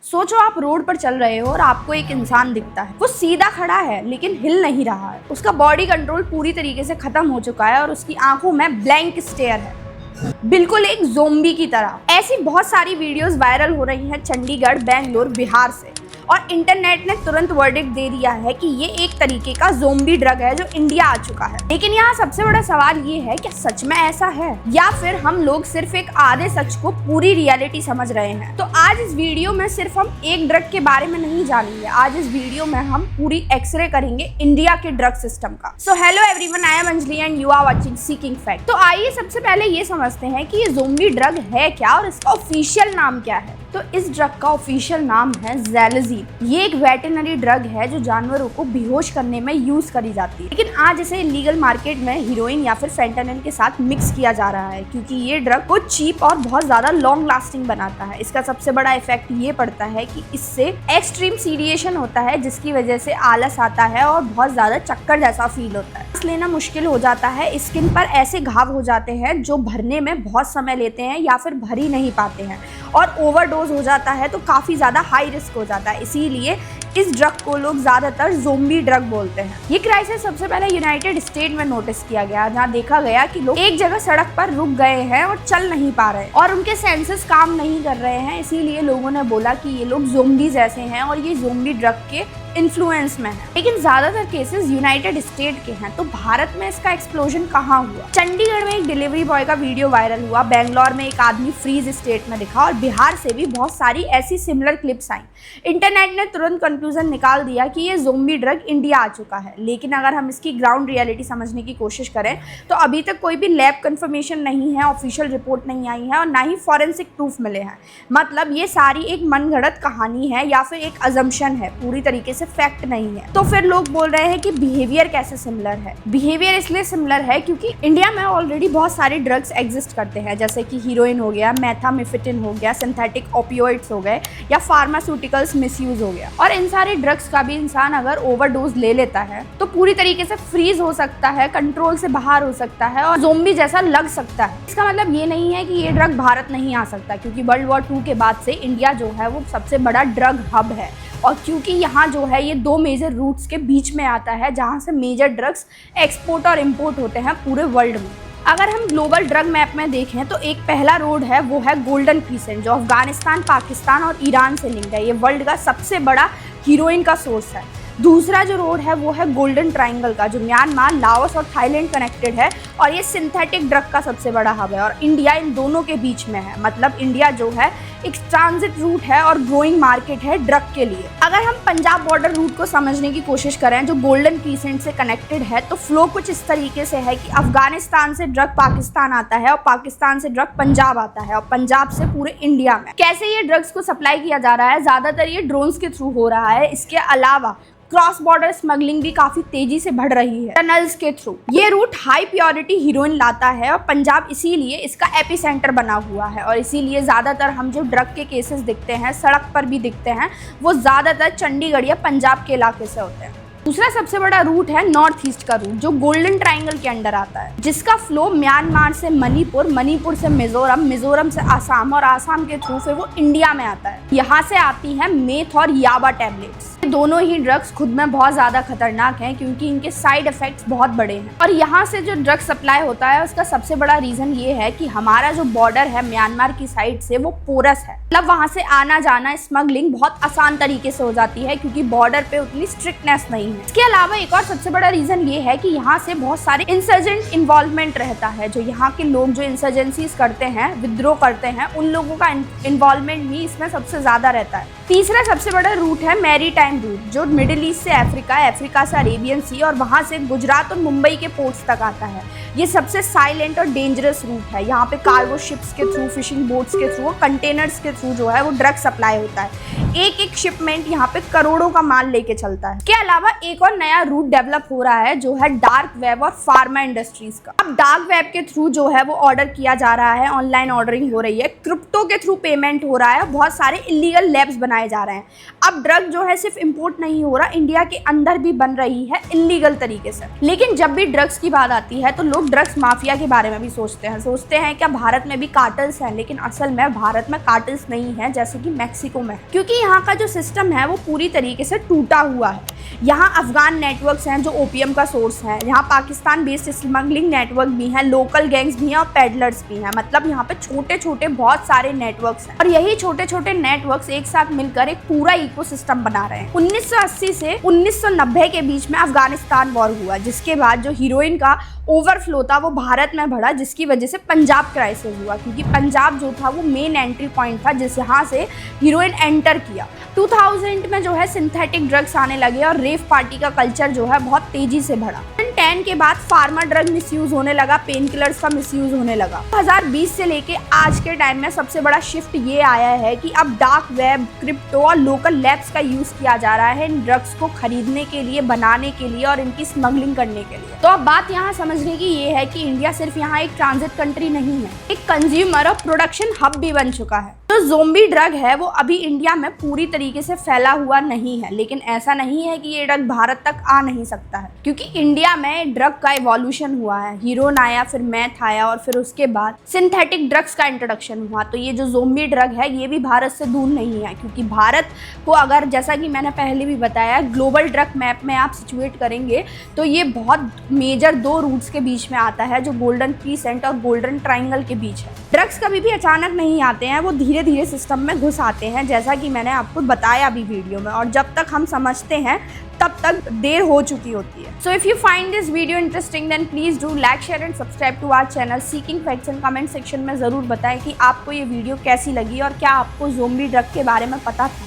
सोचो आप रोड पर चल रहे हो और आपको एक इंसान दिखता है। वो सीधा खड़ा है लेकिन हिल नहीं रहा है। उसका बॉडी कंट्रोल पूरी तरीके से खत्म हो चुका है और उसकी आंखों में ब्लैंक स्टेयर है, बिल्कुल एक ज़ोंबी की तरह। ऐसी बहुत सारी वीडियोस वायरल हो रही हैं चंडीगढ़, बेंगलोर, बिहार से, और इंटरनेट ने तुरंत वर्डिक्ट दे दिया है कि ये एक तरीके का ज़ोंबी ड्रग है जो इंडिया आ चुका है। लेकिन यहाँ सबसे बड़ा सवाल ये है कि सच में ऐसा है या फिर हम लोग सिर्फ एक आधे सच को पूरी रियलिटी समझ रहे हैं। तो आज इस वीडियो में सिर्फ हम एक ड्रग के बारे में नहीं जानेंगे, आज इस वीडियो में हम पूरी एक्सरे करेंगे इंडिया के ड्रग सिस्टम का। So hello everyone, I am Anjali and you are watching seeking fact. तो आइए सबसे पहले ये समझते हैं कि ये ज़ोंबी ड्रग है क्या और इसका ऑफिशियल नाम क्या है। तो इस ड्रग का ऑफिशियल नाम है ज़ैलेज़ीन। ये एक वेटरनरी ड्रग है जो जानवरों को बेहोश करने में यूज करी जाती है, लेकिन आज इसे इलीगल मार्केट में हीरोइन या फिर फेंटानिल के साथ मिक्स किया जा रहा है क्योंकि ये ड्रग को चीप और बहुत ज्यादा लॉन्ग लास्टिंग बनाता है। इसका सबसे बड़ा इफेक्ट ये पड़ता है कि इससे एक्सट्रीम सीडिएशन होता है जिसकी वजह से आलस आता है और बहुत ज्यादा चक्कर जैसा फील होता है। लेना मुश्किल हो जाता है, स्किन पर ऐसे घाव हो जाते हैं जो भरने में बहुत समय लेते हैं या फिर भर ही नहीं पाते हैं, और ओवरडोज हो जाता है तो काफ़ी ज़्यादा हाई रिस्क हो जाता है। इसीलिए इस ड्रग को लोग ज़्यादातर ज़ोंबी ड्रग बोलते हैं। ये क्राइसिस सबसे पहले यूनाइटेड स्टेट में नोटिस किया गया, जहाँ देखा गया कि लोग एक जगह सड़क पर रुक गए हैं और चल नहीं पा रहे और उनके सेंसेस काम नहीं कर रहे हैं। इसीलिए लोगों ने बोला कि ये लोग ज़ोंबीज ऐसे हैं और ये ज़ोंबी ड्रग के इन्फ्लुएंस में है। लेकिन ज्यादातर केसेस यूनाइटेड स्टेट के हैं, तो भारत में इसका एक्सप्लोजन कहाँ हुआ? चंडीगढ़ में एक डिलीवरी बॉय का वीडियो वायरल हुआ, बेंगलोर में एक आदमी फ्रीज स्टेट में दिखा और बिहार से भी बहुत सारी ऐसी सिमिलर क्लिप्स आई। इंटरनेट ने तुरंत कंक्लूजन निकाल दिया कि ये ज़ोंबी ड्रग इंडिया आ चुका है। लेकिन अगर हम इसकी ग्राउंड रियलिटी समझने की कोशिश करें तो अभी तक कोई भी लैब कंफर्मेशन नहीं है, ऑफिशियल रिपोर्ट नहीं आई है और ना ही फॉरेंसिक प्रूफ मिले हैं। मतलब ये सारी एक मनगढ़ंत कहानी है या फिर एक अजम्पशन है, पूरी तरीके से फैक्ट नहीं है। तो फिर लोग बोल रहे हैं कि बिहेवियर कैसे सिमिलर है। बिहेवियर इसलिए सिमिलर है क्योंकि इंडिया में ऑलरेडी बहुत सारे ड्रग्स एग्जिस्ट करते हैं, जैसे कि हीरोइन हो गया, मेथाम्फेटामिन हो गया, सिंथेटिक ओपियोइड्स हो गए या फार्मास्यूटिकल्स मिसयूज हो गया। और इन सारे ड्रग्स का भी इंसान अगर ओवरडोज ले लेता है तो पूरी तरीके से फ्रीज हो सकता है, कंट्रोल से बाहर हो सकता है और ज़ोंबी जैसा लग सकता है। इसका मतलब ये नहीं है कि ये ड्रग भारत नहीं आ सकता, क्योंकि वर्ल्ड वॉर 2 के बाद से इंडिया जो है वो सबसे बड़ा ड्रग हब है। और क्योंकि यहाँ जो है ये 2 मेजर रूट्स के बीच में आता है जहाँ से मेजर ड्रग्स एक्सपोर्ट और इम्पोर्ट होते हैं पूरे वर्ल्ड में। अगर हम ग्लोबल ड्रग मैप में देखें तो एक पहला रोड है, वो है गोल्डन क्रीसेंट, जो अफगानिस्तान, पाकिस्तान और ईरान से लिंक्ड है। ये वर्ल्ड का सबसे बड़ा हीरोइन का सोर्स है। दूसरा जो रोड है वो है गोल्डन ट्रायंगल का, जो म्यांमार, लाओस और थाईलैंड कनेक्टेड है और ये सिंथेटिक ड्रग का सबसे बड़ा हब है और इंडिया इन दोनों के बीच में है। मतलब इंडिया जो है एक ट्रांजिट रूट है और ग्रोइंग मार्केट है ड्रग के लिए। अगर हम पंजाब बॉर्डर रूट को समझने की कोशिश करें जो गोल्डन क्रीसेंट से कनेक्टेड है, तो फ्लो कुछ इस तरीके से है कि अफगानिस्तान से ड्रग पाकिस्तान आता है और पाकिस्तान से ड्रग पंजाब आता है और पंजाब से पूरे इंडिया में। कैसे ये ड्रग्स को सप्लाई किया जा रहा है? ज्यादातर ये ड्रोन्स के थ्रू हो रहा है। इसके अलावा क्रॉस बॉर्डर स्मगलिंग भी काफी तेजी से बढ़ रही है टनल्स के थ्रू। ये रूट हाई प्योरिटी हीरोइन लाता है और पंजाब इसीलिए इसका एपिसेंटर बना हुआ है और इसीलिए ज्यादातर हम जो ड्रग के केसेस दिखते हैं, सड़क पर भी दिखते हैं, वो ज्यादातर चंडीगढ़ या पंजाब के इलाके से होते हैं। दूसरा सबसे बड़ा रूट है नॉर्थ ईस्ट का रूट, जो गोल्डन ट्रायंगल के अंडर आता है, जिसका फ्लो म्यांमार से मणिपुर, मणिपुर से मिजोरम, मिजोरम से आसाम और आसाम के थ्रू फिर वो इंडिया में आता है। यहाँ से आती है मेथ और याबा टैबलेट्स। दोनों ही ड्रग्स खुद में बहुत ज़्यादा खतरनाक हैं क्योंकि इनके साइड इफेक्ट्स बहुत बड़े हैं। और यहाँ से जो ड्रग सप्लाई होता है उसका सबसे बड़ा रीज़न ये है कि हमारा जो बॉर्डर है म्यांमार की साइड से वो पोरस है। मतलब वहाँ से आना जाना, स्मगलिंग बहुत आसान तरीके से हो जाती है क्योंकि बॉर्डर पे उतनी स्ट्रिक्टनेस नहीं है। इसके अलावा एक और सबसे बड़ा रीज़न ये है कि यहाँ से बहुत सारे इंसर्जेंट इन्वॉल्वमेंट रहता है। जो यहाँ के लोग जो इंसर्जेंसीज करते हैं, विद्रोह करते हैं, उन लोगों का इन्वॉल्वमेंट भी इसमें सबसे ज़्यादा रहता है। तीसरा सबसे बड़ा रूट है मैरीटाइम रूट, जो मिडिल ईस्ट से अफ्रीका, अफ्रीका से अरेबियन सी और वहाँ से गुजरात और मुंबई के पोर्ट्स तक आता है। ये सबसे साइलेंट और डेंजरस रूट है। यहाँ पे कार्गो शिप्स के थ्रू, फिशिंग बोट्स के थ्रू, कंटेनर्स के थ्रू जो है वो ड्रग सप्लाई होता है। एक एक शिपमेंट यहाँ पे करोड़ों का माल लेके चलता है। इसके अलावा एक और नया रूट डेवलप हो रहा है जो है डार्क वेब और फार्मा इंडस्ट्रीज का। अब डार्क वेब के थ्रू जो है वो ऑर्डर किया जा रहा है, ऑनलाइन ऑर्डरिंग हो रही है, क्रिप्टो के थ्रू पेमेंट हो रहा है, बहुत सारे इलीगल लैब्स बनाए जा रहे हैं। अब ड्रग जो है सिर्फ इंपोर्ट नहीं हो रहा, इंडिया के अंदर भी बन रही है इलीगल तरीके से। लेकिन जब भी ड्रग्स की बात आती है तो लोग ड्रग्स माफिया के बारे में भी सोचते हैं क्या भारत में भी कार्टल्स हैं, लेकिन असल में भारत में कार्टल्स नहीं है जैसे कि मैक्सिको में, क्योंकि यहाँ का जो सिस्टम है वो पूरी तरीके से टूटा हुआ है। यहाँ अफगान नेटवर्क्स हैं जो ओपीएम का सोर्स है, यहाँ पाकिस्तान बेस्ड स्मगलिंग नेटवर्क भी हैं, लोकल गैंग्स भी हैं और पेडलर्स भी हैं। मतलब यहाँ पे छोटे छोटे बहुत सारे नेटवर्क्स हैं और यही छोटे छोटे नेटवर्क्स एक साथ मिलकर एक पूरा इकोसिस्टम बना रहे हैं। 1980 से 1990 के बीच में अफगानिस्तान वॉर हुआ, जिसके बाद जो हीरोइन का ओवरफ्लो था वो भारत में बढ़ा, जिसकी वजह से पंजाब क्राइसिस हुआ, क्योंकि पंजाब जो था वो मेन एंट्री पॉइंट था जिस यहाँ से हीरोइन एंटर किया। 2000 में जो है सिंथेटिक ड्रग्स आने लगे और रेव पार्टी का कल्चर जो है बहुत तेजी से बढ़ा। 2010 के बाद फार्मा ड्रग मिसयूज होने लगा, पेन किलर्स का मिसयूज होने लगा। 2020 से लेके आज के टाइम में सबसे बड़ा शिफ्ट ये आया है कि अब डार्क वेब, क्रिप्टो और लोकल लैब्स का यूज किया जा रहा है इन ड्रग्स को खरीदने के लिए, बनाने के लिए और इनकी स्मगलिंग करने के लिए। तो अब बात यहाँ समझने की ये है कि इंडिया सिर्फ यहाँ एक ट्रांजिट कंट्री नहीं है, एक कंज्यूमर और प्रोडक्शन हब भी बन चुका है। जो ज़ोंबी ड्रग है वो अभी इंडिया में पूरी तरीके से फैला हुआ नहीं है, लेकिन ऐसा नहीं है कि ये ड्रग भारत तक आ नहीं सकता है, क्योंकि इंडिया में ड्रग का इवोल्यूशन हुआ है। हीरोइन आया, फिर मैथ आया और फिर उसके बाद सिंथेटिक ड्रग्स का इंट्रोडक्शन हुआ। तो ये जो ज़ोंबी ड्रग है ये भी भारत से दूर नहीं है, क्योंकि भारत को अगर, जैसा कि मैंने पहले भी बताया, ग्लोबल ड्रग मैप में आप सिचुएट करेंगे तो ये बहुत मेजर 2 रूट्स के बीच में आता है, जो गोल्डन क्रीसेंट और गोल्डन ट्राइंगल के बीच है। ड्रग्स कभी भी अचानक नहीं आते हैं, वो धीरे धीरे सिस्टम में घुस आते हैं, जैसा कि मैंने आपको बताया अभी वीडियो में, और जब तक हम समझते हैं तब तक देर हो चुकी होती है। So if you find this video interesting then please do like, share and subscribe to our channel seeking facts. And comment section में ज़रूर बताएं कि आपको ये वीडियो कैसी लगी और क्या आपको ज़ोंबी ड्रग के बारे में पता था।